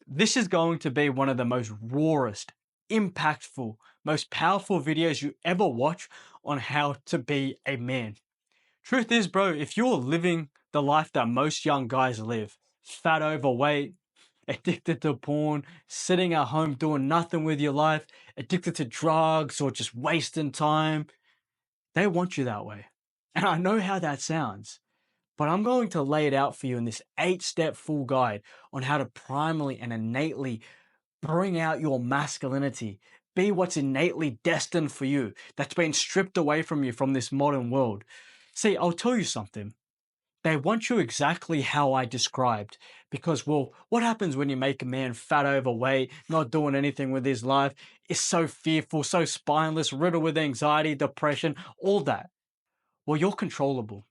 This is going to be one of the most rawest, impactful, most powerful videos you ever watch on how to be a man. Truth is, bro, if you're living the life that most young guys live, fat, overweight, addicted to porn, sitting at home doing nothing with your life, addicted to drugs or just wasting time, they want you that way. And I know how that sounds, but I'm going to lay it out for you in this 8-step full guide on how to primarily and innately bring out your masculinity. Be what's innately destined for you, that's been stripped away from you from this modern world. See, I'll tell you something. They want you exactly how I described. Because, well, what happens when you make a man fat, overweight, not doing anything with his life, is so fearful, so spineless, riddled with anxiety, depression, all that? Well, you're controllable.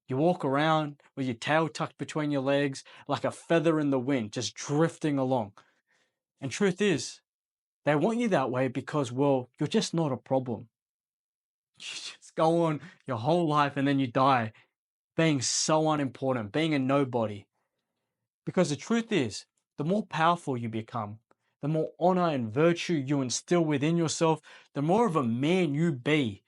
You walk around with your tail tucked between your legs like a feather in the wind, just drifting along. And truth is, they want you that way because, well, you're just not a problem. You just go on your whole life and then you die being so unimportant, being a nobody. Because the truth is, the more powerful you become, the more honor and virtue you instill within yourself, the more of a man you be,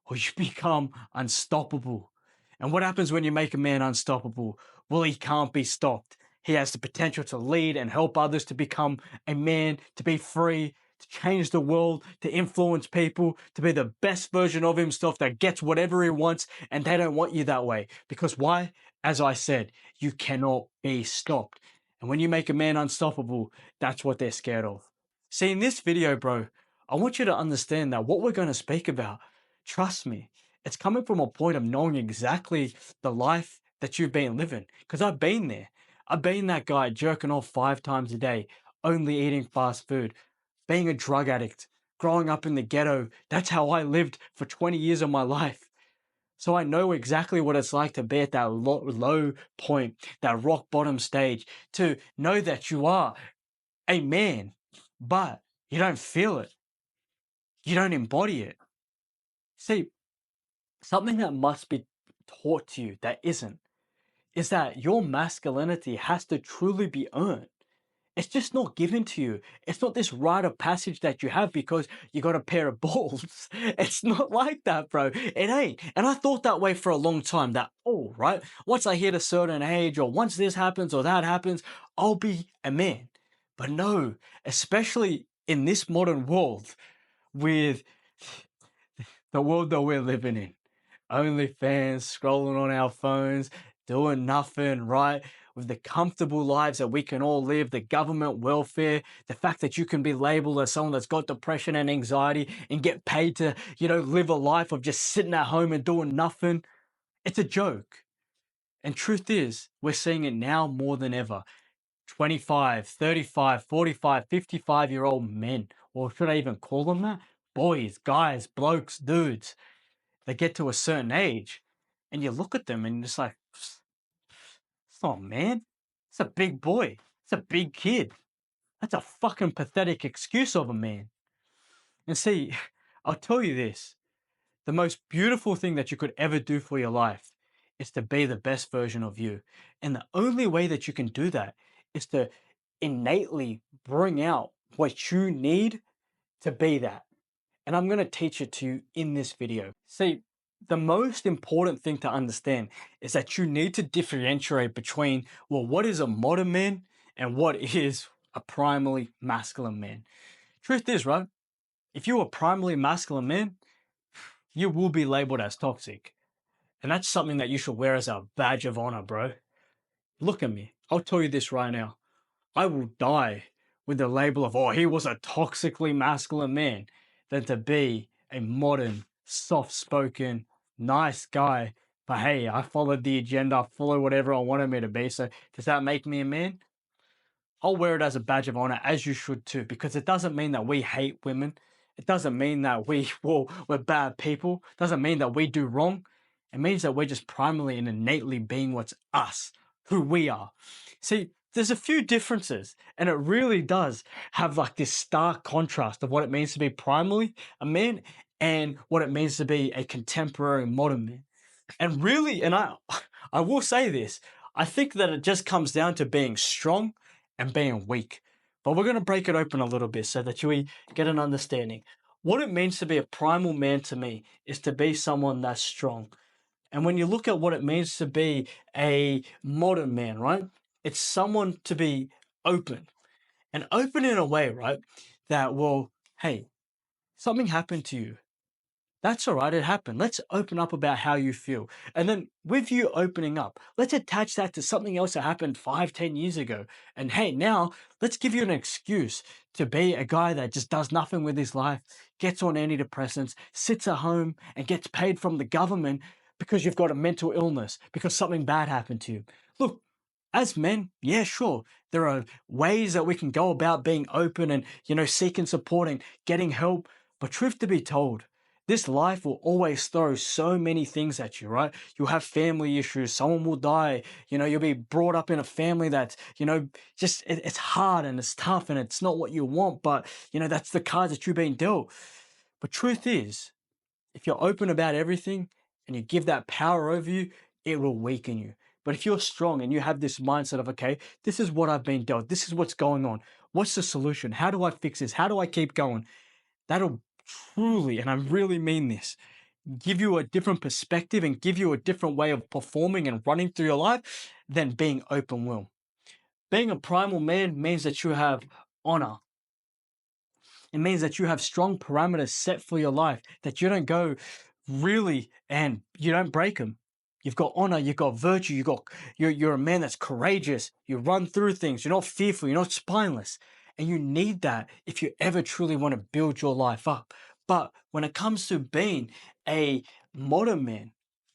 or you become unstoppable. And what happens when you make a man unstoppable? Well, he can't be stopped. He has the potential to lead and help others to become a man, to be free, to change the world, to influence people, to be the best version of himself that gets whatever he wants. And they don't want you that way. Because why? As I said, you cannot be stopped. And when you make a man unstoppable, that's what they're scared of. See, in this video, bro, I want you to understand that what we're going to speak about, trust me, it's coming from a point of knowing exactly the life that you've been living. Because I've been there. I've been that guy jerking off 5 times a day, only eating fast food, being a drug addict, growing up in the ghetto. That's how I lived for 20 years of my life. So I know exactly what it's like to be at that low point, that rock bottom stage, to know that you are a man, but you don't feel it. You don't embody it. See, something that must be taught to you that isn't, is that your masculinity has to truly be earned. It's just not given to you. It's not this rite of passage that you have because you got a pair of balls. It's not like that, bro. It ain't. And I thought that way for a long time that, oh, right, once I hit a certain age or once this happens or that happens, I'll be a man. But no, especially in this modern world with the world that we're living in. OnlyFans, scrolling on our phones, doing nothing, right? With the comfortable lives that we can all live, the government welfare, the fact that you can be labeled as someone that's got depression and anxiety and get paid to, live a life of just sitting at home and doing nothing. It's a joke. And truth is, we're seeing it now more than ever. 25, 35, 45, 55-year-old men, or should I even call them that? Boys, guys, blokes, dudes. They get to a certain age and you look at them and it's like, it's not a man. It's a big boy. It's a big kid. That's a fucking pathetic excuse of a man. And see, I'll tell you this. The most beautiful thing that you could ever do for your life is to be the best version of you. And the only way that you can do that is to innately bring out what you need to be that. And I'm going to teach it to you in this video. See, the most important thing to understand is that you need to differentiate between, well, what is a modern man and what is a primarily masculine man. Truth is, right? If you're a primarily masculine man, you will be labeled as toxic. And that's something that you should wear as a badge of honor, bro. Look at me. I'll tell you this right now. I will die with the label of, oh, he was a toxically masculine man, than to be a modern, soft-spoken, nice guy. But hey, I followed the agenda, I followed whatever I wanted me to be. So does that make me a man? I'll wear it as a badge of honor, as you should too, because it doesn't mean that we hate women. It doesn't mean that we're bad people. It doesn't mean that we do wrong. It means that we're just primarily and innately being what's us, who we are. See, there's a few differences, and it really does have like this stark contrast of what it means to be primarily a man and what it means to be a contemporary modern man. And really, and I will say this, I think that it just comes down to being strong and being weak. but we're going to break it open a little bit so that you get an understanding. What it means to be a primal man to me is to be someone that's strong. And when you look at what it means to be a modern man, right? It's someone to be open and open in a way, right? That, well, hey, something happened to you. That's all right, it happened. Let's open up about how you feel. And then with you opening up, let's attach that to something else that happened 5, 10 years ago. And hey, now let's give you an excuse to be a guy that just does nothing with his life, gets on antidepressants, sits at home and gets paid from the government because you've got a mental illness, because something bad happened to you. Look, as men, yeah, sure, there are ways that we can go about being open and, seeking support and getting help. But truth to be told, this life will always throw so many things at you, right? You'll have family issues, someone will die, you'll be brought up in a family that's, just it's hard and it's tough and it's not what you want, but, that's the cards that you've been dealt. But truth is, if you're open about everything and you give that power over you, it will weaken you. But if you're strong and you have this mindset of, okay, this is what I've been dealt, this is what's going on, what's the solution? How do I fix this? How do I keep going? That'll truly, and I really mean this, give you a different perspective and give you a different way of performing and running through your life than being open will. Being a primal man means that you have honor. It means that you have strong parameters set for your life, that you don't go really and you don't break them. You've got honor, you've got virtue, you're a man that's courageous. You run through things. You're not fearful. You're not spineless, and you need that if you ever truly want to build your life up. But when it comes to being a modern man,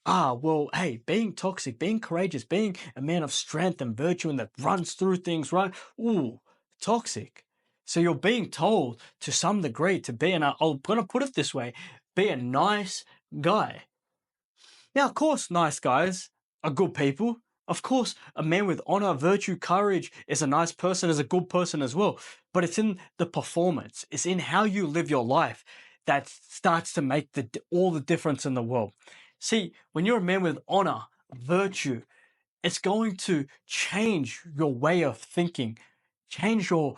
well, hey, being toxic, being courageous, being a man of strength and virtue and that runs through things, right? Ooh, toxic. So you're being told to some degree to be, and I'm going to put it this way, be a nice guy. Now, of course, nice guys are good people. Of course, a man with honor, virtue, courage is a nice person, is a good person as well. But it's in the performance, it's in how you live your life that starts to make all the difference in the world. See, when you're a man with honor, virtue, it's going to change your way of thinking, change your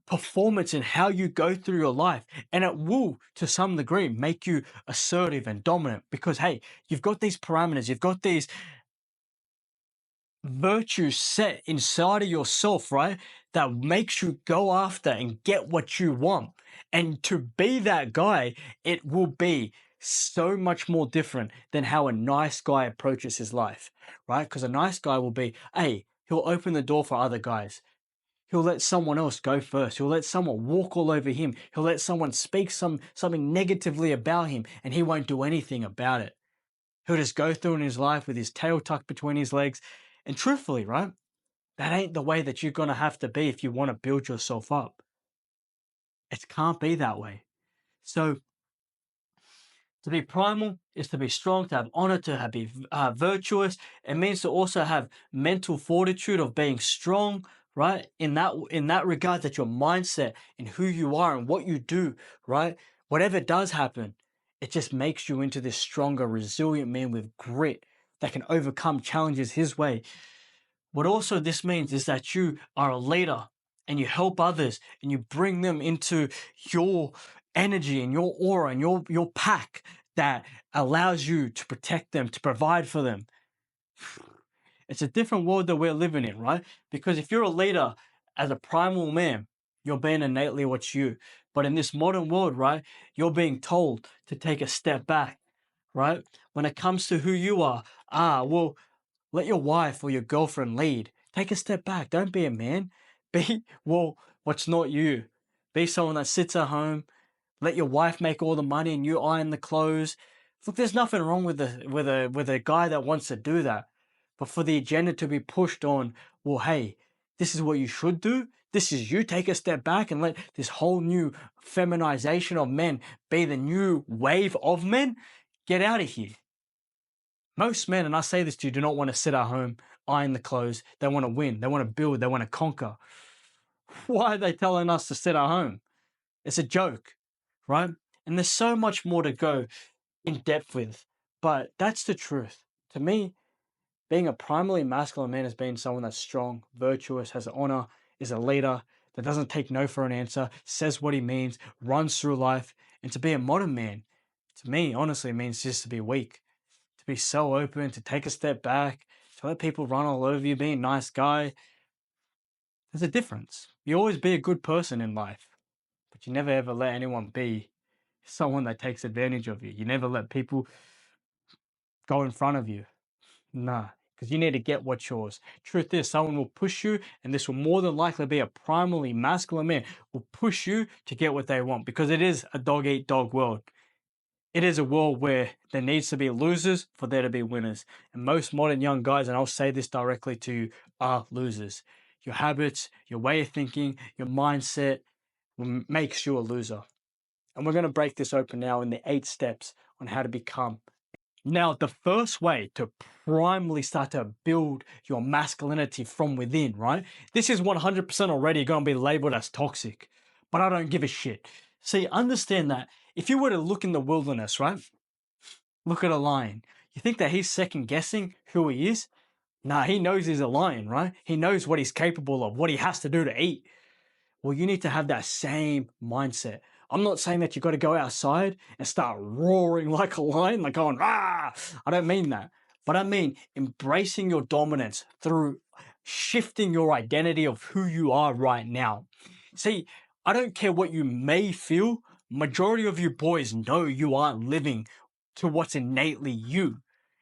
performance in how you go through your life. And it will, to some degree, make you assertive and dominant because, hey, you've got these parameters, you've got these virtues set inside of yourself, right? That makes you go after and get what you want. And to be that guy, it will be so much more different than how a nice guy approaches his life, right? Because a nice guy will be, hey, he'll open the door for other guys. He'll let someone else go first. He'll let someone walk all over him. He'll let someone speak something negatively about him, and he won't do anything about it. He'll just go through in his life with his tail tucked between his legs. And truthfully, right, that ain't the way that you're going to have to be if you want to build yourself up. It can't be that way. So to be primal is to be strong, to have honor, to be virtuous. It means to also have mental fortitude of being strong, right? In that regard, that your mindset and who you are and what you do, right? Whatever does happen, it just makes you into this stronger, resilient man with grit that can overcome challenges his way. What also this means is that you are a leader and you help others and you bring them into your energy and your aura and your pack that allows you to protect them, to provide for them. It's a different world that we're living in, right? Because if you're a leader as a primal man, you're being innately what's you. But in this modern world, right, you're being told to take a step back, right? When it comes to who you are, well, let your wife or your girlfriend lead. Take a step back. Don't be a man. Be, well, what's not you. Be someone that sits at home. Let your wife make all the money and you iron the clothes. Look, there's nothing wrong with a guy that wants to do that. But for the agenda to be pushed on, well, hey, this is what you should do. This is you. Take a step back and let this whole new feminization of men be the new wave of men. Get out of here. Most men, and I say this to you, do not want to sit at home, iron the clothes. They want to win. They want to build. They want to conquer. Why are they telling us to sit at home? It's a joke, right? And there's so much more to go in depth with. But that's the truth. To me, being a primarily masculine man is being someone that's strong, virtuous, has honor, is a leader, that doesn't take no for an answer, says what he means, runs through life. And to be a modern man, to me, honestly, it means just to be weak, to be so open, to take a step back, to let people run all over you, being a nice guy. There's a difference. You always be a good person in life, but you never ever let anyone be someone that takes advantage of you. You never let people go in front of you. Nah, because you need to get what's yours. Truth is, someone will push you, and this will more than likely be a primarily masculine man, will push you to get what they want, because it is a dog eat dog world. It is a world where there needs to be losers for there to be winners. And most modern young guys, and I'll say this directly to you, are losers. Your habits, your way of thinking, your mindset makes you a loser. And we're going to break this open now in the 8 steps on how to become. Now, the first way to primarily start to build your masculinity from within, right? This is 100% already going to be labeled as toxic, but I don't give a shit. See, understand that if you were to look in the wilderness, right? Look at a lion. You think that he's second guessing who he is? Nah, he knows he's a lion, right? He knows what he's capable of, what he has to do to eat. Well, you need to have that same mindset. I'm not saying that you got to go outside and start roaring like a lion, like going, ah, I don't mean that. But I mean embracing your dominance through shifting your identity of who you are right now. See, I don't care what you may feel. Majority of you boys know you aren't living to what's innately you.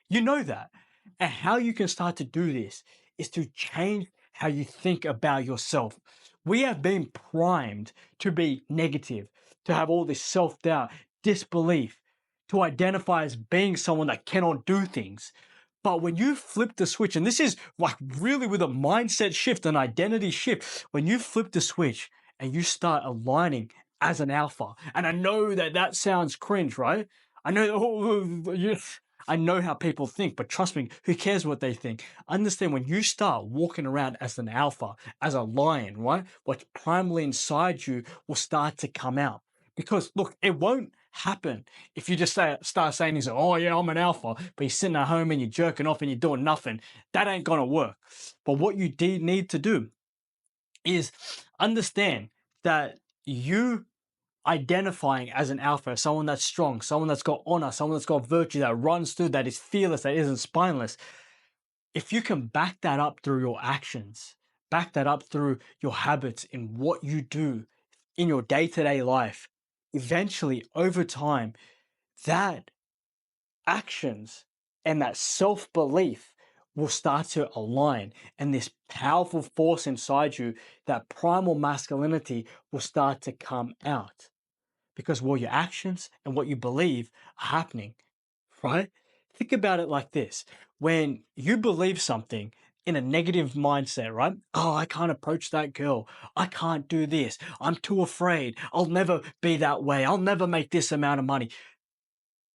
You know that. And how you can start to do this is to change how you think about yourself. We have been primed to be negative, to have all this self-doubt, disbelief, to identify as being someone that cannot do things. But when you flip the switch, and this is like really with a mindset shift, an identity shift, when you flip the switch and you start aligning as an alpha, and I know that that sounds cringe, right? I know, I know how people think, but trust me, who cares what they think? Understand when you start walking around as an alpha, as a lion, right? What's primarily inside you will start to come out. Because look, it won't happen if you just start saying things like, oh yeah, I'm an alpha, but you're sitting at home and you're jerking off and you're doing nothing. That ain't gonna work. But what you need to do is understand that you identifying as an alpha, someone that's strong, someone that's got honor, someone that's got virtue, that runs through, that is fearless, that isn't spineless. If you can back that up through your actions, back that up through your habits in what you do in your day-to-day life, eventually over time, that actions and that self-belief will start to align, and this powerful force inside you, that primal masculinity, will start to come out, because well, your actions and what you believe are happening, right? Think about it like this. When you believe something in a negative mindset, right? Oh, I can't approach that girl. I can't do this. I'm too afraid. I'll never be that way. I'll never make this amount of money.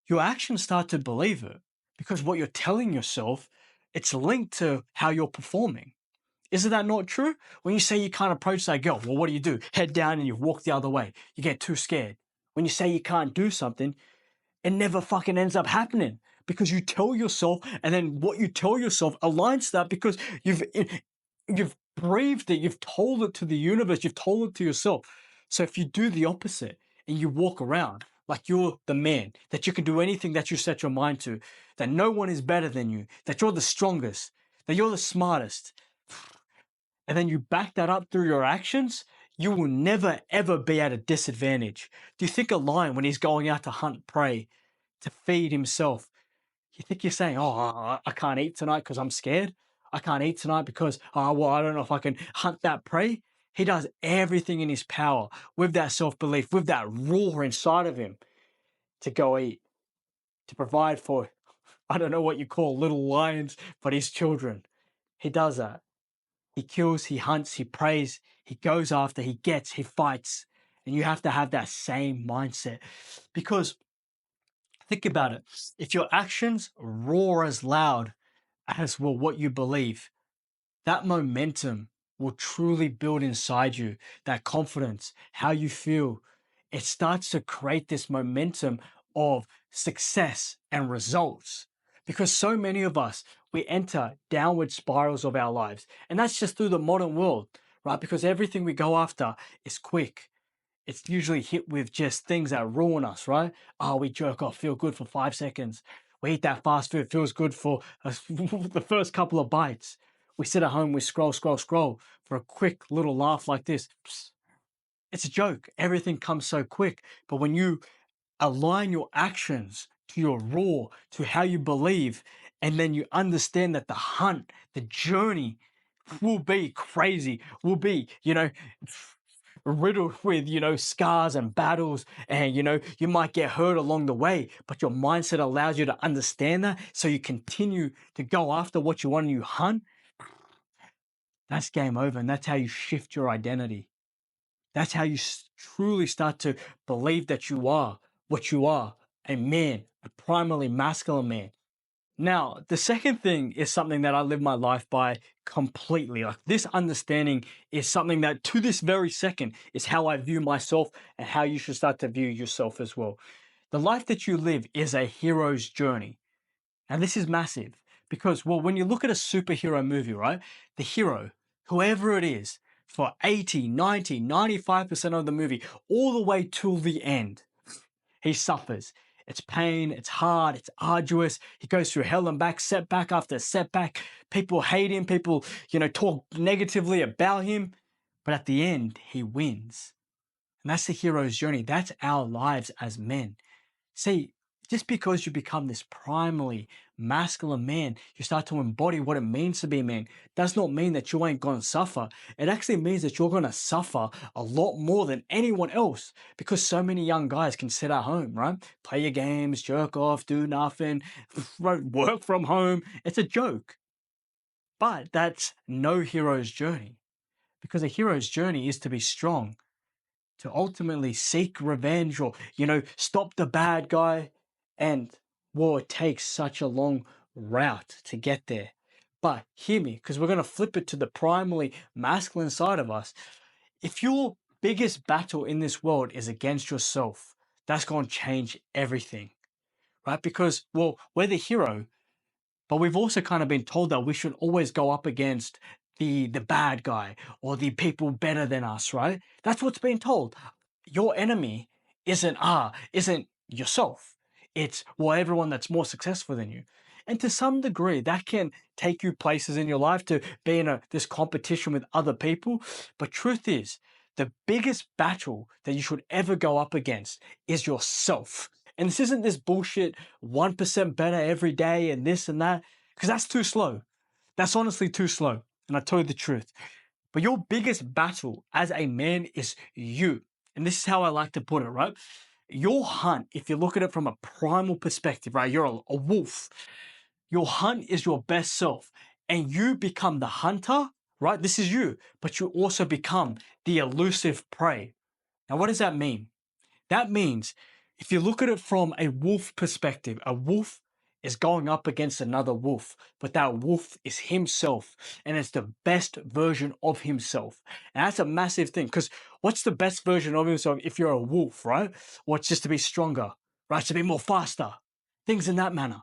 Your actions start to believe it, because what you're telling yourself, it's linked to how you're performing. Isn't that not true? When you say you can't approach that girl, well, what do? Head down and you walk the other way. You get too scared. When you say you can't do something, it never fucking ends up happening, because you tell yourself, and then what you tell yourself aligns to that, because you've breathed it, you've told it to the universe, you've told it to yourself. So if you do the opposite and you walk around like you're the man, that you can do anything that you set your mind to, that no one is better than you, that you're the strongest, that you're the smartest, and then you back that up through your actions, you will never ever be at a disadvantage. Do you think a lion, when he's going out to hunt prey, to feed himself, you think you're saying, oh, I can't eat tonight because I'm scared? I can't eat tonight because, oh, well, I don't know if I can hunt that prey? He does everything in his power with that self-belief, with that roar inside of him, to go eat, to provide for, I don't know what you call little lions, but his children. He does that. He kills, he hunts, he prays, he goes after, he gets, he fights. And you have to have that same mindset. Because think about it. If your actions roar as loud as will what you believe, that momentum will truly build inside you, that confidence, how you feel. It starts to create this momentum of success and results. Because so many of us, we enter downward spirals of our lives. And that's just through the modern world, right? Because everything we go after is quick. It's usually hit with just things that ruin us, right? Oh, we jerk off, feel good for 5 seconds. We eat that fast food, feels good for the first couple of bites. We sit at home, we scroll, scroll, scroll for a quick little laugh like this. Psst, it's a joke. Everything comes so quick. But when you align your actions to your raw, to how you believe, and then you understand that the hunt, the journey will be crazy, will be, riddled with, scars and battles. And, you might get hurt along the way, but your mindset allows you to understand that. So you continue to go after what you want and you hunt. That's game over. And that's how you shift your identity. That's how you truly start to believe that you are what you are, a man, a primarily masculine man. Now, the second thing is something that I live my life by completely. Like this understanding is something that to this very second is how I view myself and how you should start to view yourself as well. The life that you live is a hero's journey. And this is massive because, well, when you look at a superhero movie, right, the hero, whoever it is, for 80, 90, 95% of the movie, all the way till the end, he suffers. It's pain, it's hard, it's arduous. He goes through hell and back, setback after setback. People hate him, people, talk negatively about him. But at the end, he wins. And that's the hero's journey. That's our lives as men. See, just because you become this primarily masculine man, you start to embody what it means to be a man, does not mean that you ain't going to suffer. It actually means that you're going to suffer a lot more than anyone else because so many young guys can sit at home, right? Play your games, jerk off, do nothing, work from home. It's a joke. But that's no hero's journey because a hero's journey is to be strong, to ultimately seek revenge or, stop the bad guy. And, well, it takes such a long route to get there. But hear me, because we're going to flip it to the primarily masculine side of us. If your biggest battle in this world is against yourself, that's going to change everything, right? Because, well, we're the hero, but we've also kind of been told that we should always go up against the bad guy or the people better than us, right? That's what's being told. Your enemy isn't yourself. It's, well, everyone that's more successful than you. And to some degree, that can take you places in your life to be in this competition with other people. But truth is, the biggest battle that you should ever go up against is yourself. And this isn't this bullshit 1% better every day and this and that, because that's too slow. That's honestly too slow. And I tell you the truth. But your biggest battle as a man is you. And this is how I like to put it, right? Your hunt, if you look at it from a primal perspective, right? You're a wolf. Your hunt is your best self. And you become the hunter, right? This is you. But you also become the elusive prey. Now, what does that mean? That means if you look at it from a wolf perspective, a wolf is going up against another wolf, but that wolf is himself and it's the best version of himself. And that's a massive thing because what's the best version of himself if you're a wolf, right? Well, it's just to be stronger, right? To be more faster, things in that manner.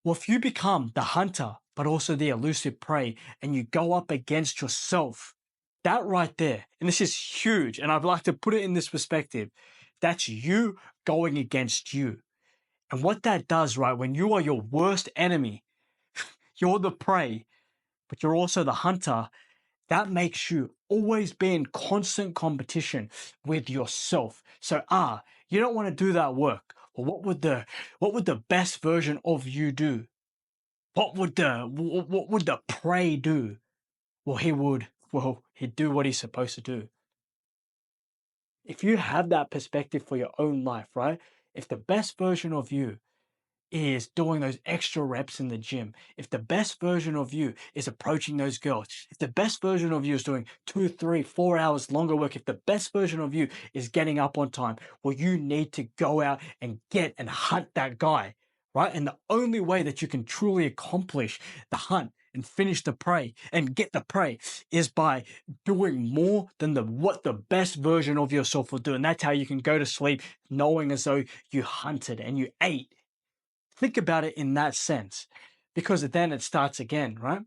Well, if you become the hunter, but also the elusive prey, and you go up against yourself, that right there, and this is huge, and I'd like to put it in this perspective, that's you going against you. And what that does, right, when you are your worst enemy, you're the prey, but you're also the hunter, that makes you always be in constant competition with yourself. So, you don't want to do that work. Well, what would the best version of you do? What would the prey do? He'd do what he's supposed to do. If you have that perspective for your own life, right? If the best version of you is doing those extra reps in the gym, if the best version of you is approaching those girls, if the best version of you is doing 2, 3, 4 hours longer work, if the best version of you is getting up on time, well, you need to go out and get and hunt that guy, right? And the only way that you can truly accomplish the hunt and finish the prey and get the prey is by doing more than what the best version of yourself will do. And that's how you can go to sleep knowing as though you hunted and you ate. Think about it in that sense, because then it starts again, right?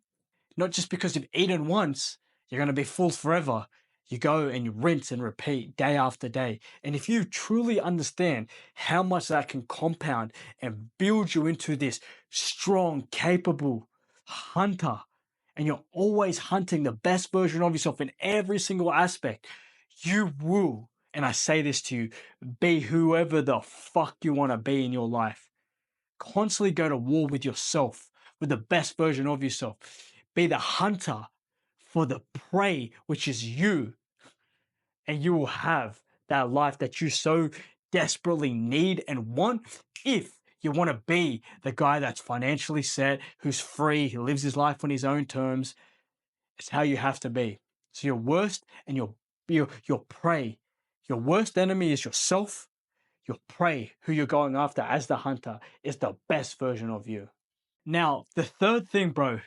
Not just because you've eaten once, You're going to be full forever. You go and you rinse and repeat day after day. And if you truly understand how much that can compound and build you into this strong, capable hunter, and you're always hunting the best version of yourself in every single aspect, you will, and I say this to you, be whoever the fuck you want to be in your life. Constantly go to war with yourself, with the best version of yourself. Be the hunter for the prey, which is you, and you will have that life that you so desperately need and want if you want to be the guy that's financially set, who's free, who lives his life on his own terms. It's how you have to be. So your worst and your prey, your worst enemy is yourself. Your prey, who you're going after as the hunter, is the best version of you. Now, the third thing, bro,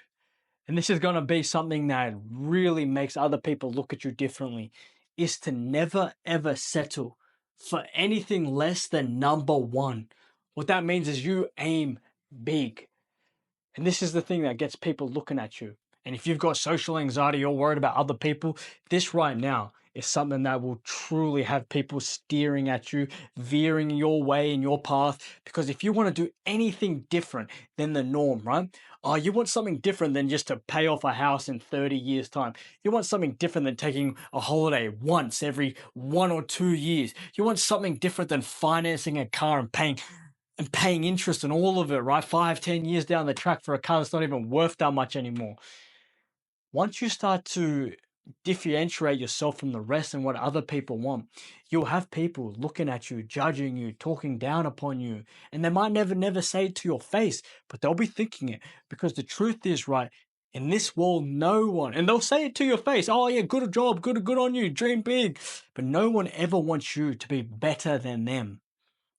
and this is going to be something that really makes other people look at you differently, is to never ever settle for anything less than number one. What that means is you aim big. And this is the thing that gets people looking at you. And if you've got social anxiety, you're worried about other people, this right now is something that will truly have people steering at you, veering your way in your path. Because if you want to do anything different than the norm, right? Oh, you want something different than just to pay off a house in 30 years' time. You want something different than taking a holiday once every 1 or 2 years. You want something different than financing a car and paying interest on all of it, right? 5, 10 years down the track for a car that's not even worth that much anymore. Once you start to differentiate yourself from the rest and what other people want, you'll have people looking at you, judging you, talking down upon you. And they might never say it to your face, but they'll be thinking it, because the truth is, right, in this world, no one, and they'll say it to your face, oh yeah, good job, good on you, dream big. But no one ever wants you to be better than them.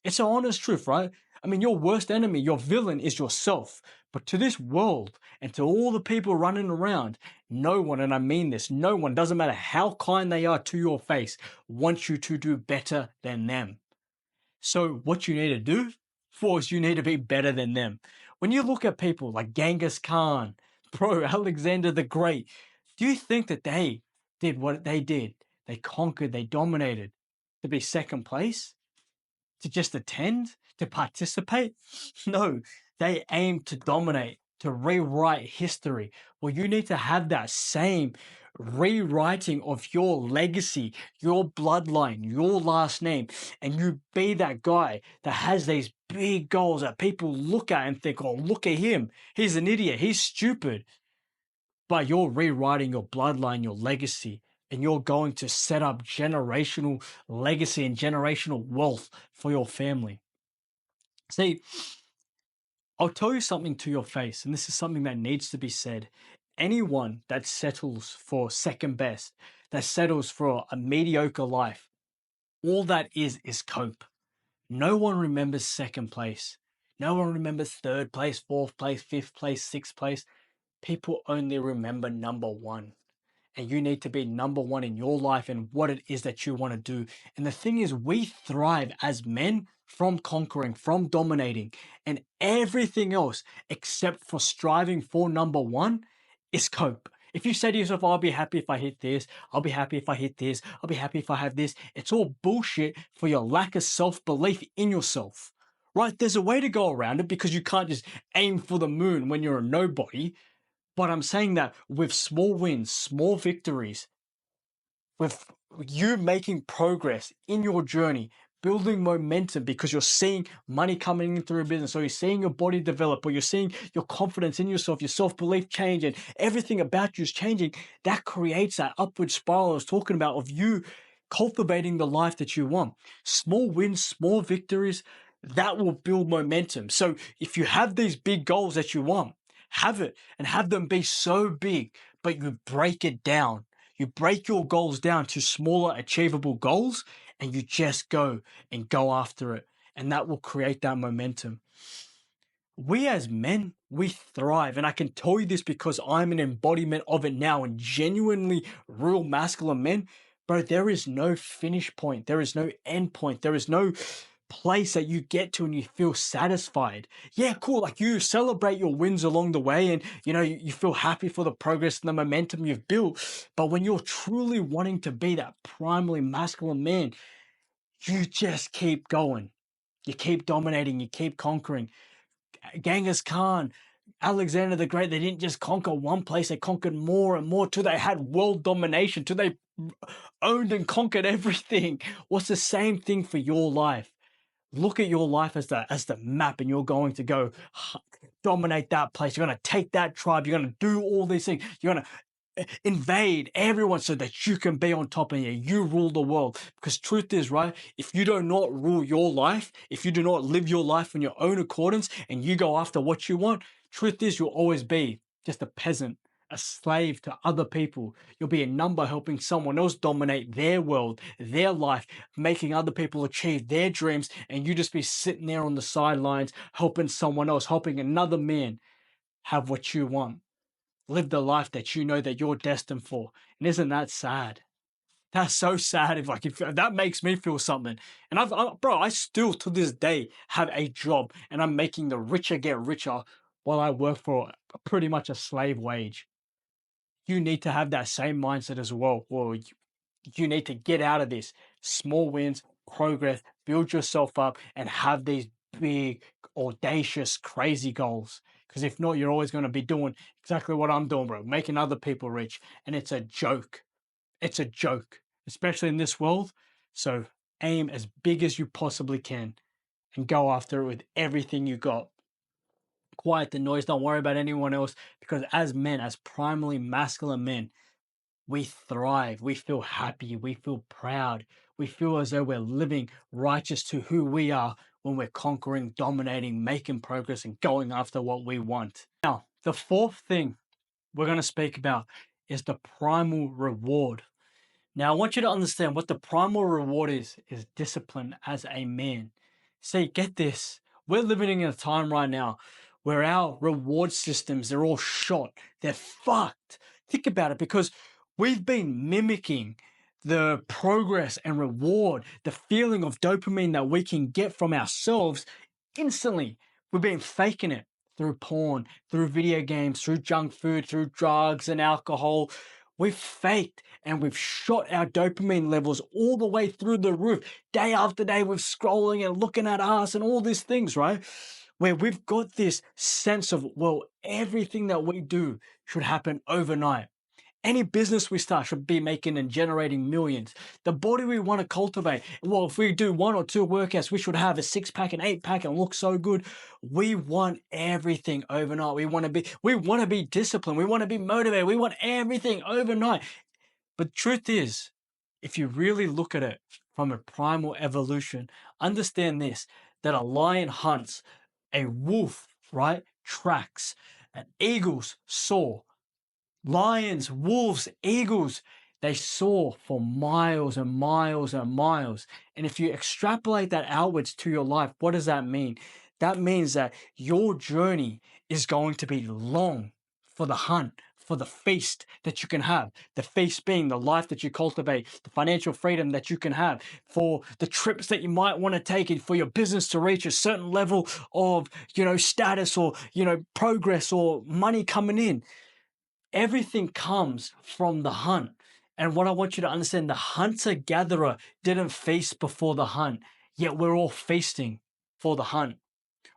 It's an honest truth, right? I mean, your worst enemy, your villain is yourself. But to this world and to all the people running around, no one, and I mean this, no one, doesn't matter how kind they are to your face, wants you to do better than them. So what you need to do, is you need to be better than them. When you look at people like Genghis Khan, bro, Alexander the Great, do you think that they did what they did? They conquered, they dominated to be second place? To just attend, to participate? No, they aim to dominate, to rewrite history. Well, you need to have that same rewriting of your legacy, your bloodline, your last name, and you be that guy that has these big goals that people look at and think, oh, look at him. He's an idiot. He's stupid. But you're rewriting your bloodline, your legacy, and you're going to set up generational legacy and generational wealth for your family. See, I'll tell you something to your face, and this is something that needs to be said. Anyone that settles for second best, that settles for a mediocre life, all that is cope. No one remembers second place. No one remembers third place, fourth place, fifth place, sixth place. People only remember number one. And you need to be number one in your life and what it is that you want to do. And the thing is, we thrive as men from conquering, from dominating, and everything else except for striving for number one is cope. If you say to yourself, I'll be happy if I hit this, I'll be happy if I hit this, I'll be happy if I have this, it's all bullshit for your lack of self-belief in yourself. Right? There's a way to go around it, because you can't just aim for the moon when you're a nobody. But I'm saying that with small wins, small victories, with you making progress in your journey, building momentum because you're seeing money coming in through a business, or you're seeing your body develop, or you're seeing your confidence in yourself, your self-belief change, and everything about you is changing, that creates that upward spiral I was talking about of you cultivating the life that you want. Small wins, small victories, that will build momentum. So if you have these big goals that you want, have it and have them be so big, but you break it down. You break your goals down to smaller, achievable goals, and you just go and go after it. And that will create that momentum. We as men, we thrive. And I can tell you this because I'm an embodiment of it now, and genuinely real masculine men. Bro, there is no finish point. There is no end point. There is no place that you get to and you feel satisfied. Yeah, cool. Like you celebrate your wins along the way and you feel happy for the progress and the momentum you've built. But when you're truly wanting to be that primarily masculine man, you just keep going. You keep dominating, you keep conquering. Genghis Khan, Alexander the Great, they didn't just conquer one place, they conquered more and more till they had world domination, till they owned and conquered everything. What's the same thing for your life? Look at your life as the map, and you're going to go dominate that place. You're going to take that tribe. You're going to do all these things. You're going to invade everyone so that you can be on top and you rule the world. Because truth is, right, if you do not rule your life, if you do not live your life in your own accordance and you go after what you want, truth is you'll always be just a peasant, a slave to other people. You'll be a number helping someone else dominate their world, their life, making other people achieve their dreams, and you just be sitting there on the sidelines helping someone else, helping another man have what you want. Live the life that you know that you're destined for. And isn't that sad? That's so sad. If that makes me feel something. And I still to this day have a job and I'm making the richer get richer while I work for pretty much a slave wage. You need to have that same mindset as well. Well, you need to get out of this. Small wins, progress, build yourself up, and have these big, audacious, crazy goals. Because if not, you're always going to be doing exactly what I'm doing, bro, making other people rich. And it's a joke. It's a joke, especially in this world. So aim as big as you possibly can and go after it with everything you got. Quiet the noise. Don't worry about anyone else. Because as men, as primarily masculine men, we thrive, we feel happy, we feel proud, we feel as though we're living righteous to who we are when we're conquering, dominating, making progress, and going after what we want. Now, the fourth thing we're going to speak about is the primal reward. Now, I want you to understand what the primal reward is discipline as a man. See, get this. We're living in a time right now where our reward systems, they're all shot. They're fucked. Think about it, because we've been mimicking the progress and reward, the feeling of dopamine that we can get from ourselves instantly. We've been faking it through porn, through video games, through junk food, through drugs and alcohol. We've faked and we've shot our dopamine levels all the way through the roof. Day after day, we're scrolling and looking at us and all these things, right? Where we've got this sense of, well, everything that we do should happen overnight. Any business we start should be making and generating millions. The body we want to cultivate, well, if we do 1 or 2 workouts, we should have a 6-pack and 8-pack and look so good. We want everything overnight. We want to be disciplined. We want to be motivated. We want everything overnight. But truth is, if you really look at it from a primal evolution, understand this, that a lion hunts, a wolf, right, tracks, and eagles soar. Lions, wolves, eagles, they soar for miles and miles and miles. And if you extrapolate that outwards to your life, what does that mean? That means that your journey is going to be long for the hunt, for the feast that you can have. The feast being the life that you cultivate, the financial freedom that you can have, for the trips that you might want to take, and for your business to reach a certain level of, status or, progress or money coming in. Everything comes from the hunt. And what I want you to understand, the hunter-gatherer didn't feast before the hunt, yet we're all feasting for the hunt.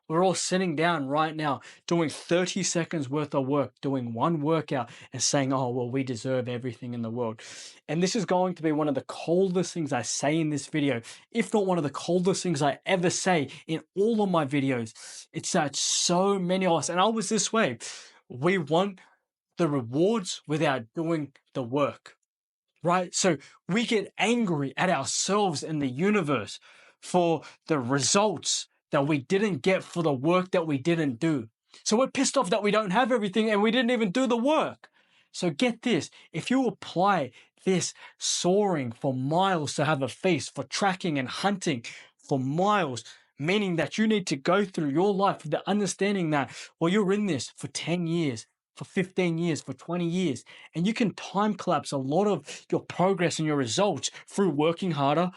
We're all sitting down right now doing 30 seconds worth of work, doing one workout and saying, oh, well, we deserve everything in the world. And this is going to be one of the coldest things I say in this video, if not one of the coldest things I ever say in all of my videos. It's that so many of us, and I was this way, we want the rewards without doing the work, right? So we get angry at ourselves and the universe for the results that we didn't get for the work that we didn't do. So we're pissed off that we don't have everything and we didn't even do the work. So get this, if you apply this soaring for miles to have a feast, for tracking and hunting for miles, meaning that you need to go through your life with the understanding that, well, you're in this for 10 years, for 15 years, for 20 years, and you can time collapse a lot of your progress and your results through working harder,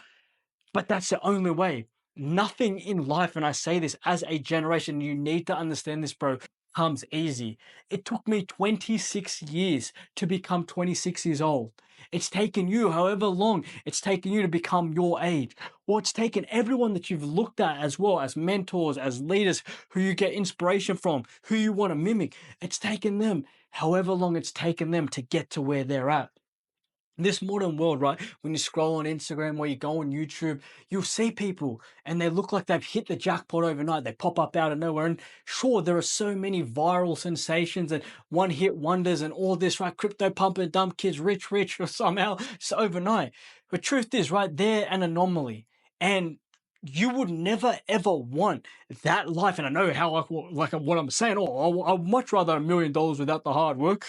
but that's the only way. Nothing in life, and I say this as a generation, you need to understand this, bro, comes easy. It took me 26 years to become 26 years old. It's taken you however long it's taken you to become your age. Or it's taken everyone that you've looked at as well as mentors, as leaders who you get inspiration from, who you want to mimic. It's taken them however long it's taken them to get to where they're at. This modern world, right? When you scroll on Instagram or you go on YouTube, you'll see people and they look like they've hit the jackpot overnight. They pop up out of nowhere. And sure, there are so many viral sensations and one hit wonders and all this, right? Crypto pump and dump kids rich or somehow just overnight. But truth is, right, they're an anomaly. And you would never ever want that life. And I know how like what I'm saying. Oh, I'd much rather $1 million without the hard work.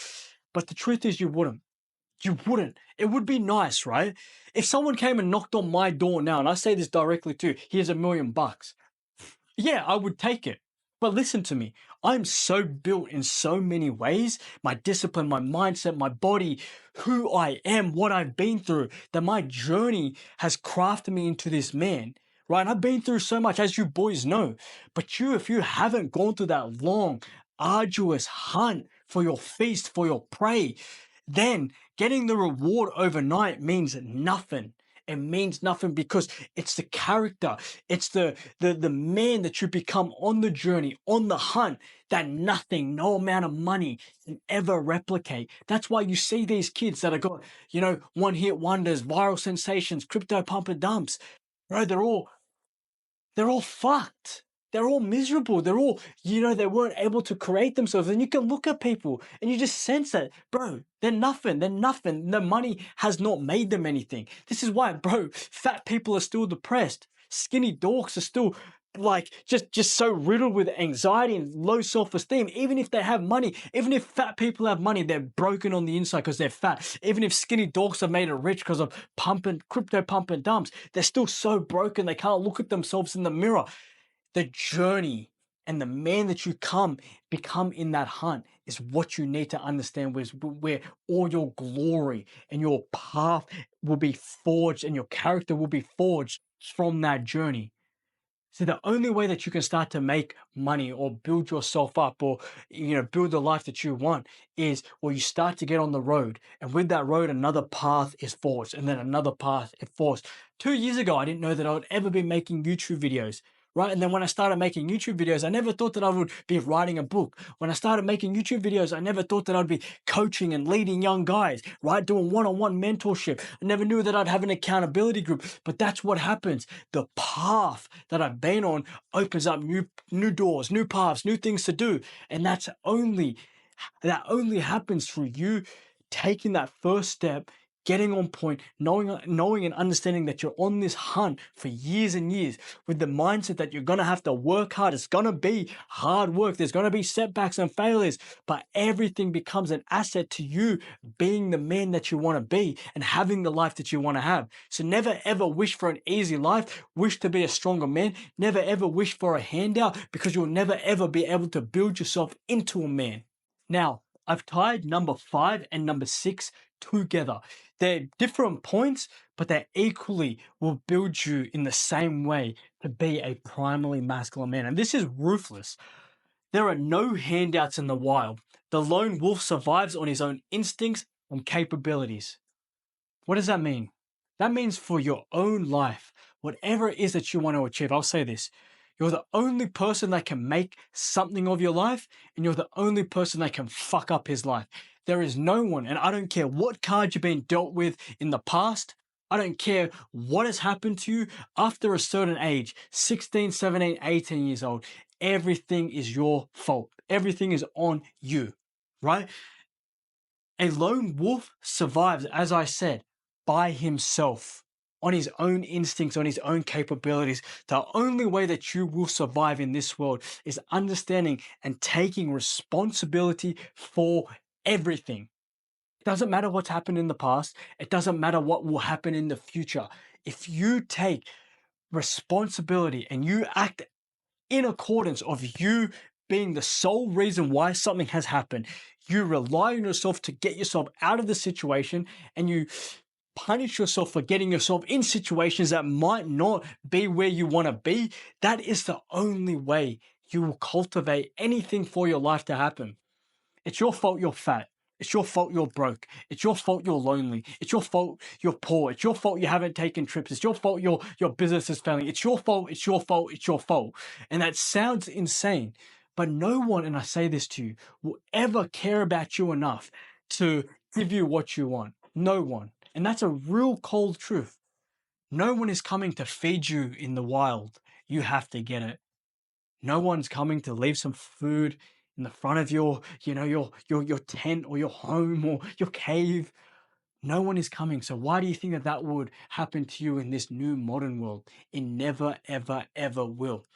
But the truth is, you wouldn't. You wouldn't. It would be nice, right? If someone came and knocked on my door now, and I say this directly too, here's $1 million. Yeah, I would take it. But listen to me. I'm so built in so many ways, my discipline, my mindset, my body, who I am, what I've been through, that my journey has crafted me into this man. Right? And I've been through so much, as you boys know. But if you haven't gone through that long, arduous hunt for your feast, for your prey, then getting the reward overnight means nothing. It means nothing because it's the character, it's the man that you become on the journey, on the hunt, that nothing, no amount of money can ever replicate. That's why you see these kids that have got, one hit wonders, viral sensations, crypto pump and dumps. Bro, they're all fucked. They're all miserable. They're all, they weren't able to create themselves. And you can look at people and you just sense that, bro, they're nothing. They're nothing. The money has not made them anything. This is why, bro, fat people are still depressed. Skinny dorks are still like just so riddled with anxiety and low self-esteem. Even if they have money, even if fat people have money, they're broken on the inside because they're fat. Even if skinny dorks have made it rich because of crypto pump and dumps, they're still so broken they can't look at themselves in the mirror. The journey and the man that you become in that hunt is what you need to understand, where all your glory and your path will be forged and your character will be forged from that journey. So the only way that you can start to make money or build yourself up or build the life that you want is, well, you start to get on the road, and with that road another path is forged and then another path is forged. 2 years ago I didn't know that I would ever be making YouTube videos. Right. And then when I started making YouTube videos, I never thought that I would be writing a book. When I started making YouTube videos, I never thought that I'd be coaching and leading young guys, right? Doing one-on-one mentorship. I never knew that I'd have an accountability group, but that's what happens. The path that I've been on opens up new doors, new paths, new things to do. And that only happens through you taking that first step, getting on point, knowing and understanding that you're on this hunt for years and years with the mindset that you're going to have to work hard. It's going to be hard work. There's going to be setbacks and failures, but everything becomes an asset to you being the man that you want to be and having the life that you want to have. So never ever wish for an easy life. Wish to be a stronger man. Never ever wish for a handout, because you'll never ever be able to build yourself into a man. Now, I've tied number 5 and number 6 together. They're different points, but they equally will build you in the same way to be a primally masculine man. And this is ruthless. There are no handouts in the wild. The lone wolf survives on his own instincts and capabilities. What does that mean? That means for your own life, whatever it is that you want to achieve, I'll say this. You're the only person that can make something of your life, and you're the only person that can fuck up his life. There is no one, and I don't care what card you've been dealt with in the past. I don't care what has happened to you after a certain age, 16, 17, 18 years old. Everything is your fault. Everything is on you, right? A lone wolf survives, as I said, by himself, on his own instincts, on his own capabilities. The only way that you will survive in this world is understanding and taking responsibility for everything. It doesn't matter what's happened in the past. It doesn't matter what will happen in the future. If you take responsibility and you act in accordance of you being the sole reason why something has happened, you rely on yourself to get yourself out of the situation, and you punish yourself for getting yourself in situations that might not be where you want to be, that is the only way you will cultivate anything for your life to happen. It's your fault you're fat. It's your fault you're broke. It's your fault you're lonely. It's your fault you're poor. It's your fault you haven't taken trips. It's your fault your business is failing. It's your fault. It's your fault. It's your fault. And that sounds insane, but no one, and I say this to you, will ever care about you enough to give you what you want. No one. And that's a real cold truth. No one is coming to feed you in the wild. You have to get it. No one's coming to leave some food in the front of your tent or your home or your cave. No one is coming. So why do you think that that would happen to you in this new modern world? It never, ever, ever will.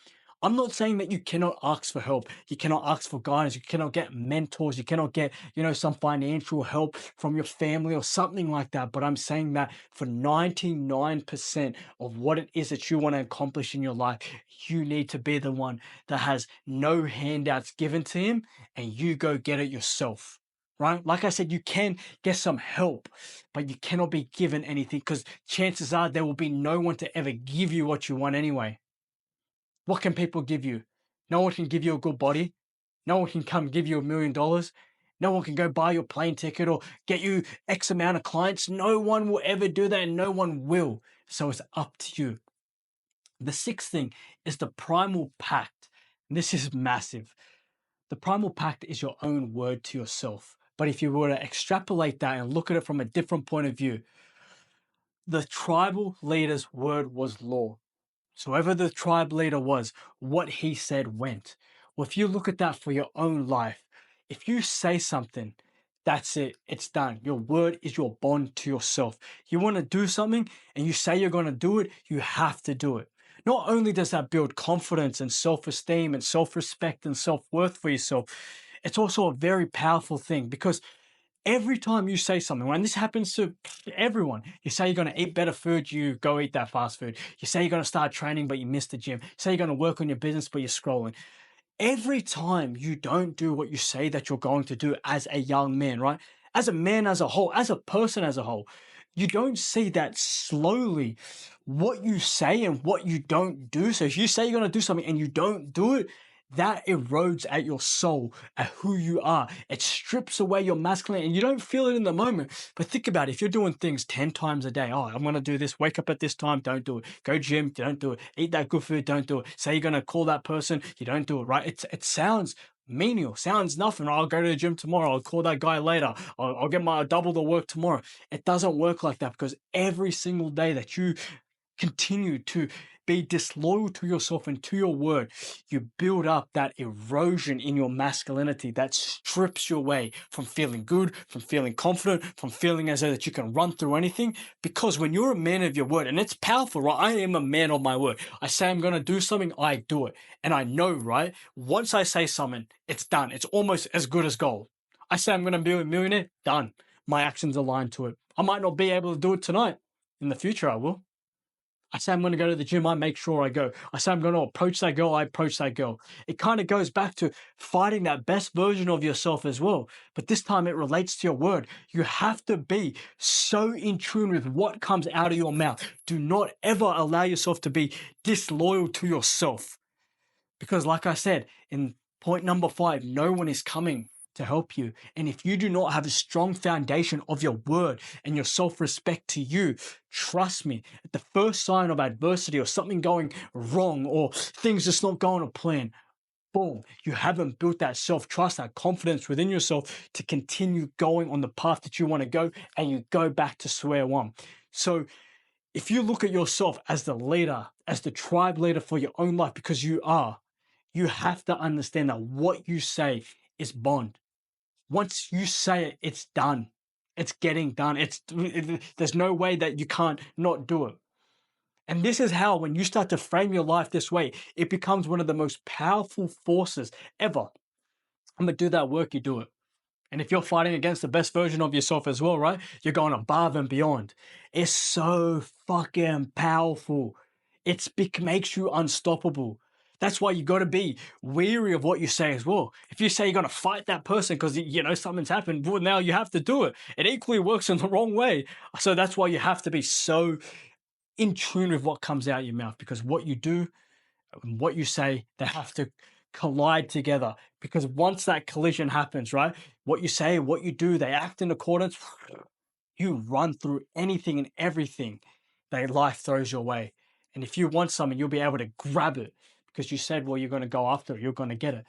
I'm not saying that you cannot ask for help. You cannot ask for guidance. You cannot get mentors. You cannot get, some financial help from your family or something like that. But I'm saying that for 99% of what it is that you want to accomplish in your life, you need to be the one that has no handouts given to him and you go get it yourself. Right? Like I said, you can get some help, but you cannot be given anything because chances are there will be no one to ever give you what you want anyway. What can people give you? No one can give you a good body. No one can come give you $1 million. No one can go buy your plane ticket or get you X amount of clients. No one will ever do that and no one will. So it's up to you. The sixth thing is the primal pact. This is massive. The primal pact is your own word to yourself. But if you were to extrapolate that and look at it from a different point of view, the tribal leader's word was law. So whoever the tribe leader was, what he said went. Well, if you look at that for your own life, if you say something, that's it. It's done. Your word is your bond to yourself. You want to do something and you say you're going to do it, you have to do it. Not only does that build confidence and self-esteem and self-respect and self-worth for yourself, it's also a very powerful thing because every time you say something, and this happens to everyone, you say you're going to eat better food, you go eat that fast food. You say you're going to start training, but you miss the gym. You say you're going to work on your business, but you're scrolling. Every time you don't do what you say that you're going to do as a young man, right? As a man as a whole, as a person as a whole, you don't see that slowly what you say and what you don't do. So if you say you're going to do something and you don't do it, that erodes at your soul, at who you are. It strips away your masculinity and you don't feel it in the moment. But think about it. If you're doing things 10 times a day, I'm going to do this, wake up at this time, don't do it. Go gym, don't do it. Eat that good food, don't do it. Say you're going to call that person, you don't do it, right? It sounds menial, sounds nothing. I'll go to the gym tomorrow. I'll call that guy later. I'll get my double the work tomorrow. It doesn't work like that because every single day that you continue to be disloyal to yourself and to your word, you build up that erosion in your masculinity that strips you away from feeling good, from feeling confident, from feeling as though that you can run through anything. Because when you're a man of your word, and it's powerful, right? I am a man of my word. I say I'm going to do something, I do it. And I know, right? Once I say something, it's done. It's almost as good as gold. I say I'm going to be a millionaire, done. My actions align to it. I might not be able to do it tonight. In the future, I will. I say I'm going to go to the gym, I make sure I go. I say I'm going to approach that girl, I approach that girl. It kind of goes back to fighting that best version of yourself as well. But this time it relates to your word. You have to be so in tune with what comes out of your mouth. Do not ever allow yourself to be disloyal to yourself. Because like I said, in point number 5, no one is coming to help you. And if you do not have a strong foundation of your word and your self-respect to you, trust me, at the first sign of adversity or something going wrong or things just not going to plan, boom, you haven't built that self-trust, that confidence within yourself to continue going on the path that you want to go, and you go back to square one. So if you look at yourself as the leader, as the tribe leader for your own life, because you are, you have to understand that what you say is bond. Once you say it, it's done. It's getting done. There's no way that you can't not do it. And this is how, when you start to frame your life this way, it becomes one of the most powerful forces ever. I'm going to do that work, you do it. And if you're fighting against the best version of yourself as well, right? You're going above and beyond. It's so fucking powerful. It makes you unstoppable. That's why you got to be weary of what you say as well. If you say you're going to fight that person because something's happened, well, now you have to do it. It equally works in the wrong way. So that's why you have to be so in tune with what comes out of your mouth, because what you do and what you say, they have to collide together. Because once that collision happens, right, what you say, what you do, they act in accordance. You run through anything and everything that life throws your way. And if you want something, you'll be able to grab it because you said, well, you're going to go after it, you're going to get it.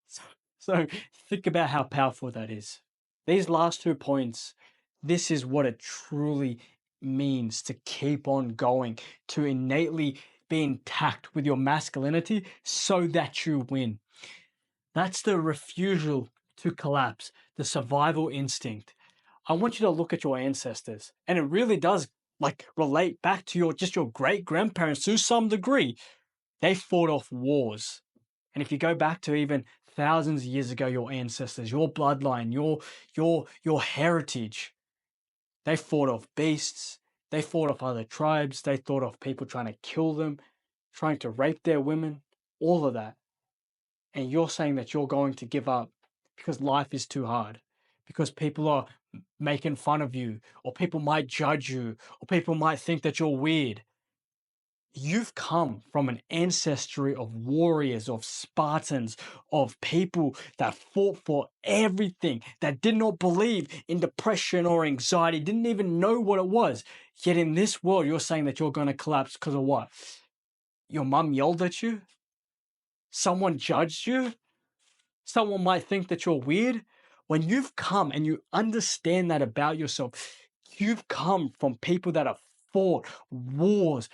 So, so think about how powerful that is. These last 2 points, this is what it truly means to keep on going, to innately be intact with your masculinity so that you win. That's the refusal to collapse, the survival instinct. I want you to look at your ancestors, and it really does relate back to your great grandparents to some degree. They fought off wars. And if you go back to even thousands of years ago, your ancestors, your bloodline, your heritage, they fought off beasts, they fought off other tribes, they fought off people trying to kill them, trying to rape their women, all of that. And you're saying that you're going to give up because life is too hard, because people are making fun of you, or people might judge you, or people might think that you're weird. You've come from an ancestry of warriors, of Spartans, of people that fought for everything, that did not believe in depression or anxiety, didn't even know what it was. Yet in this world, you're saying that you're going to collapse because of what? Your mum yelled at you? Someone judged you? Someone might think that you're weird. When you've come and you understand that about yourself, you've come from people that have fought wars,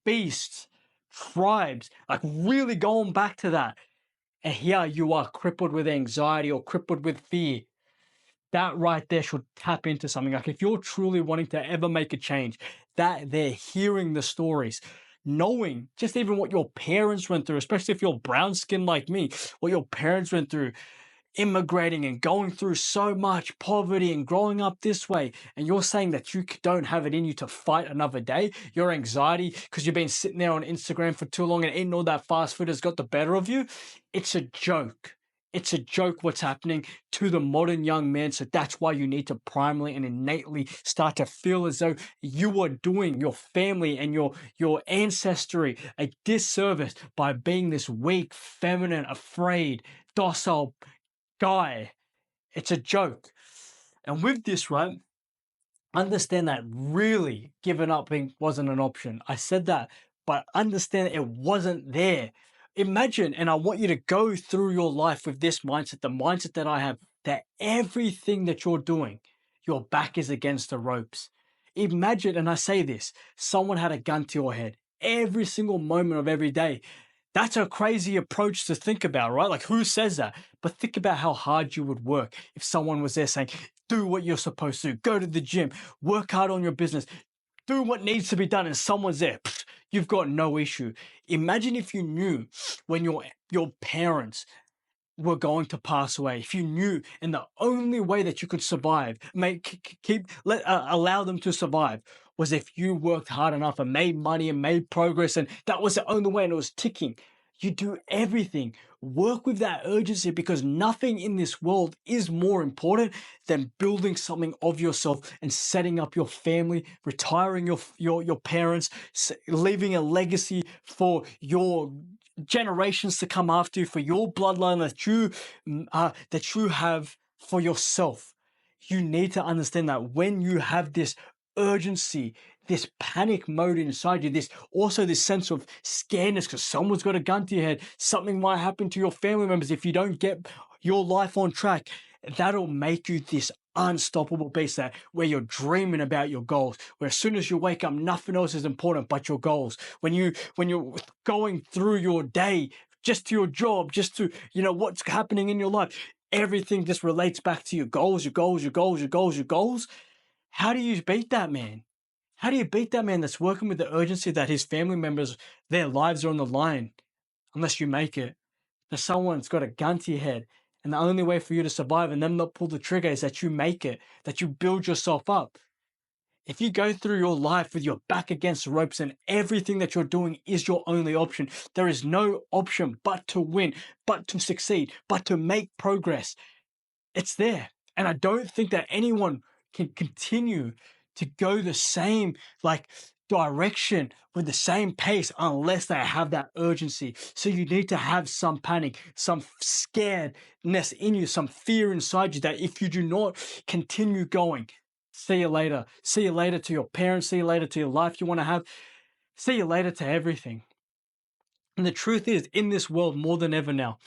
beasts, tribes, like really going back to that. And here you are crippled with anxiety or crippled with fear. That right there should tap into something. Like if you're truly wanting to ever make a change, that they're hearing the stories, knowing just even what your parents went through, especially if you're brown skinned like me, what your parents went through, immigrating and going through so much poverty and growing up this way, and you're saying that you don't have it in you to fight another day, your anxiety because you've been sitting there on Instagram for too long and eating all that fast food has got the better of you. It's a joke. It's a joke what's happening to the modern young man. So that's why you need to primarily and innately start to feel as though you are doing your family and your ancestry a disservice by being this weak, feminine, afraid, docile guy. It's a joke. And with this, right, understand that really giving up wasn't an option. I said that, but understand it wasn't there. Imagine, and I want you to go through your life with this mindset, the mindset that I have, that everything that you're doing, your back is against the ropes. Imagine, and I say this, someone had a gun to your head every single moment of every day. That's a crazy approach to think about, right? Like, who says that? But think about how hard you would work if someone was there saying, do what you're supposed to, go to the gym, work hard on your business, do what needs to be done, and someone's there. You've got no issue. Imagine if you knew when your parents were going to pass away, if you knew, and the only way that you could survive, allow them to survive, was if you worked hard enough and made money and made progress, and that was the only way, and it was ticking. You do everything. Work with that urgency, because nothing in this world is more important than building something of yourself and setting up your family, retiring your parents, leaving a legacy for your generations to come after you, for your bloodline that you have for yourself. You need to understand that when you have this urgency, this panic mode inside you, this sense of scaredness because someone's got a gun to your head, something might happen to your family members if you don't get your life on track, that'll make you this unstoppable beast that where you're dreaming about your goals, where as soon as you wake up, nothing else is important but your goals. When you're going through your day, just to your job, just to what's happening in your life, everything just relates back to your goals, your goals, your goals, your goals, your goals. How do you beat that man? How do you beat that man that's working with the urgency that his family members, their lives are on the line, unless you make it? That someone's got a gun to your head, and the only way for you to survive and them not pull the trigger is that you make it, that you build yourself up. If you go through your life with your back against the ropes and everything that you're doing is your only option, there is no option but to win, but to succeed, but to make progress. It's there. And I don't think that anyone can continue to go the same like direction with the same pace unless they have that urgency. So you need to have some panic, some scaredness in you, some fear inside you that if you do not continue going, see you later. See you later to your parents, see you later to your life you want to have, see you later to everything. And the truth is, in this world more than ever now,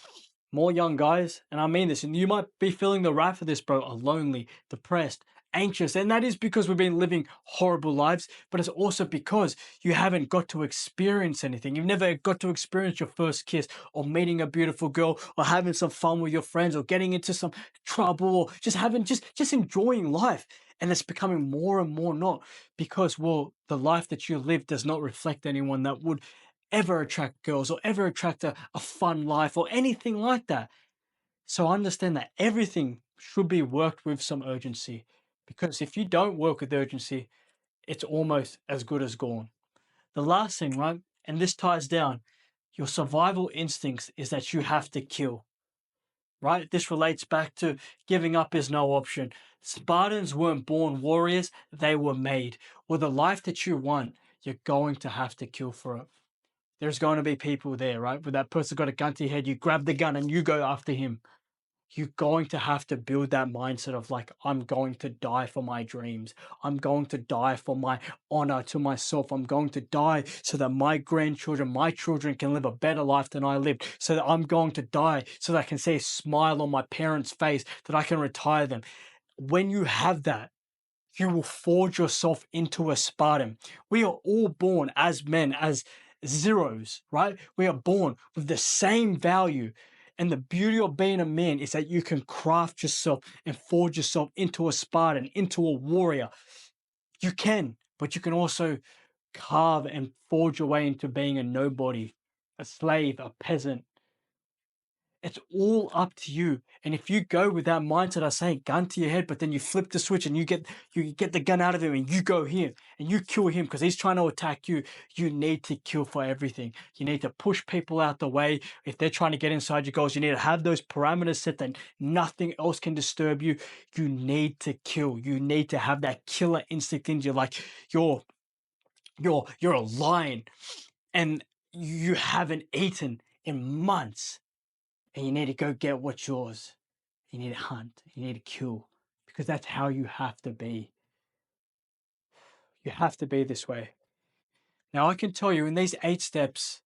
more young guys, and I mean this, and you might be feeling the wrath of this, bro, are lonely, depressed, anxious, and that is because we've been living horrible lives, but it's also because you haven't got to experience anything. You've never got to experience your first kiss, or meeting a beautiful girl, or having some fun with your friends, or getting into some trouble, or just having just enjoying life. And it's becoming more and more not because, well, the life that you live does not reflect anyone that would ever attract girls or ever attract a fun life or anything like that. So understand that everything should be worked with some urgency because if you don't work with urgency, it's almost as good as gone. The last thing, right? And this ties down your survival instincts is that you have to kill, right? This relates back to giving up is no option. Spartans weren't born warriors, they were made. With the life that you want, you're going to have to kill for it. There's going to be people there, right? With that person got a gun to your head, you grab the gun and you go after him. You're going to have to build that mindset of like, I'm going to die for my dreams. I'm going to die for my honor to myself. I'm going to die so that my grandchildren, my children can live a better life than I lived. So that I'm going to die so that I can see a smile on my parents' face, that I can retire them. When you have that, you will forge yourself into a Spartan. We are all born as men, as zeros, right? We are born with the same value. And the beauty of being a man is that you can craft yourself and forge yourself into a Spartan, into a warrior. You can, but you can also carve and forge your way into being a nobody, a slave, a peasant. It's all up to you. And if you go with that mindset, I say gun to your head, but then you flip the switch and you get the gun out of him and you go here and you kill him because he's trying to attack you. You need to kill for everything. You need to push people out the way. If they're trying to get inside your goals, you need to have those parameters set that nothing else can disturb you. You need to kill. You need to have that killer instinct in you, like you're a lion and you haven't eaten in months and you need to go get what's yours. You need to hunt. You need to kill because that's how you have to be. You have to be this way. Now, I can tell you in these 8 steps,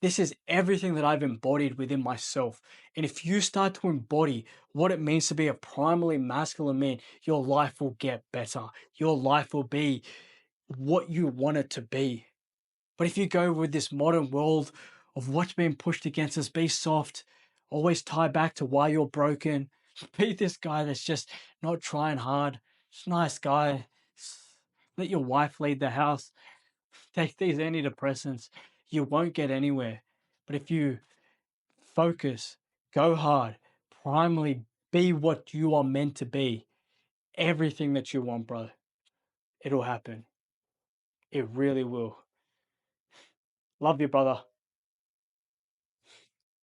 this is everything that I've embodied within myself. And if you start to embody what it means to be a primarily masculine man, your life will get better. Your life will be what you want it to be. But if you go with this modern world of what's being pushed against us, be soft, always tie back to why you're broken, be this guy that's just not trying hard, just a nice guy, let your wife lead the house, take these antidepressants, you won't get anywhere. But if you focus, go hard, primarily be what you are meant to be, everything that you want, bro, it'll happen. It really will. Love you, brother.